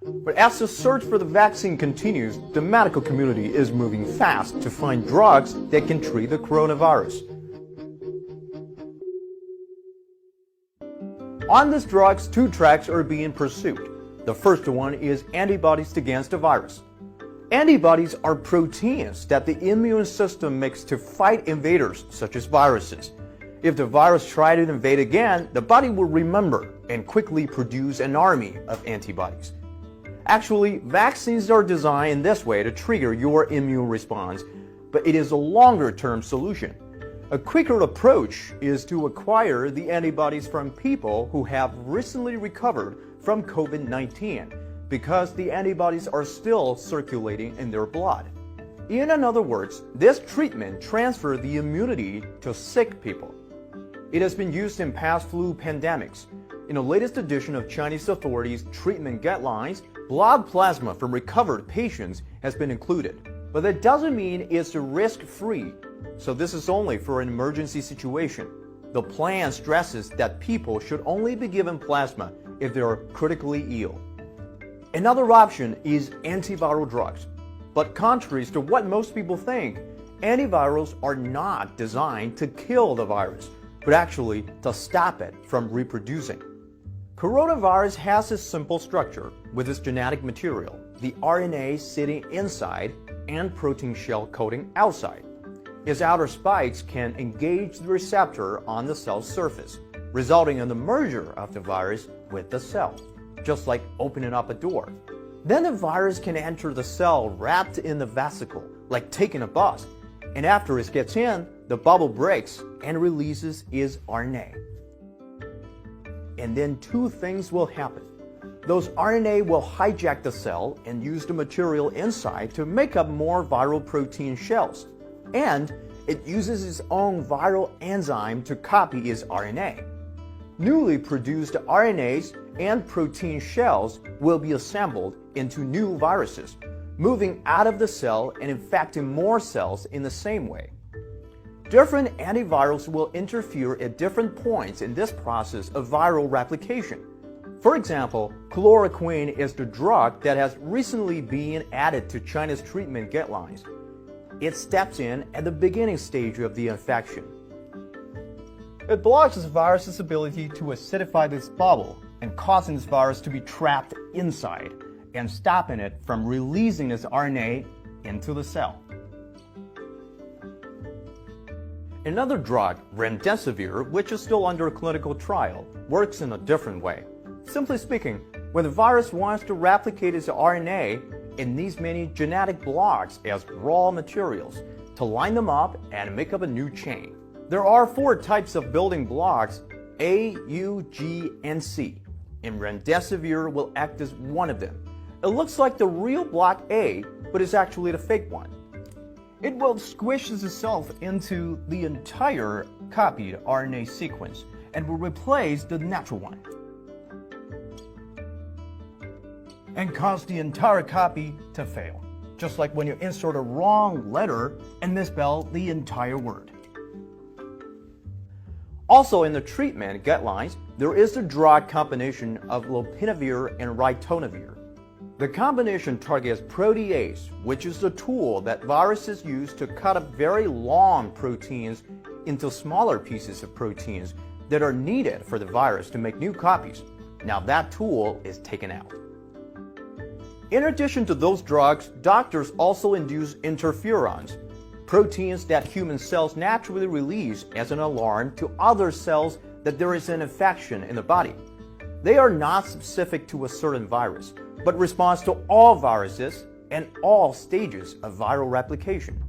But as the search for the vaccine continues, the medical community is moving fast to find drugs that can treat the coronavirus. On these drugs, two tracks are being pursued. The first one is antibodies against the virus. Antibodies are proteins that the immune system makes to fight invaders, such as viruses. If the virus tries to invade again, the body will remember and quickly produce an army of antibodies. Actually, vaccines are designed in this way to trigger your immune response, but it is a longer-term solution. A quicker approach is to acquire the antibodies from people who have recently recovered from COVID-19 because the antibodies are still circulating in their blood. In other words, this treatment transfers the immunity to sick people. It has been used in past flu pandemics. In the latest edition of Chinese authorities' treatment guidelines, blood plasma from recovered patients has been included. But that doesn't mean it's risk-free, so this is only for an emergency situation. The plan stresses that people should only be given plasma if they are critically ill. Another option is antiviral drugs. But contrary to what most people think, antivirals are not designed to kill the virus, but actually to stop it from reproducing. Coronavirus has a simple structure with its genetic material, the RNA sitting inside and protein shell coating outside. Its outer spikes can engage the receptor on the cell's surface, resulting in the merger of the virus with the cell, just like opening up a door. Then the virus can enter the cell wrapped in the vesicle, like taking a bus, and after it gets in, the bubble breaks and releases its RNA. And then two things will happen. Those RNA will hijack the cell and use the material inside to make up more viral protein shells. And it uses its own viral enzyme to copy its RNA. Newly produced RNAs and protein shells will be assembled into new viruses, moving out of the cell and infecting more cells in the same way. Different antivirals will interfere at different points in this process of viral replication. For example, chloroquine is the drug that has recently been added to China's treatment guidelines. It steps in at the beginning stage of the infection. It blocks the virus's ability to acidify this bubble and causing this virus to be trapped inside and stopping it from releasing its RNA into the cell. Another drug, remdesivir, which is still under clinical trial, works in a different way. Simply speaking, when the virus wants to replicate its RNA, it needs many genetic blocks as raw materials to line them up and make up a new chain. There are 4 types of building blocks, A, U, G, and C, and remdesivir will act as one of them. It looks like the real block A, but it's actually the fake one. It will squish itself into the entire copied RNA sequence and will replace the natural one, and cause the entire copy to fail, just like when you insert a wrong letter and misspell the entire word. Also in the treatment guidelines, there is the drug combination of lopinavir and ritonavir. The combination targets protease, which is the tool that viruses use to cut up very long proteins into smaller pieces of proteins that are needed for the virus to make new copies. Now that tool is taken out. In addition to those drugs, doctors also induce interferons, proteins that human cells naturally release as an alarm to other cells that there is an infection in the body. They are not specific to a certain virus, but responds to all viruses and all stages of viral replication.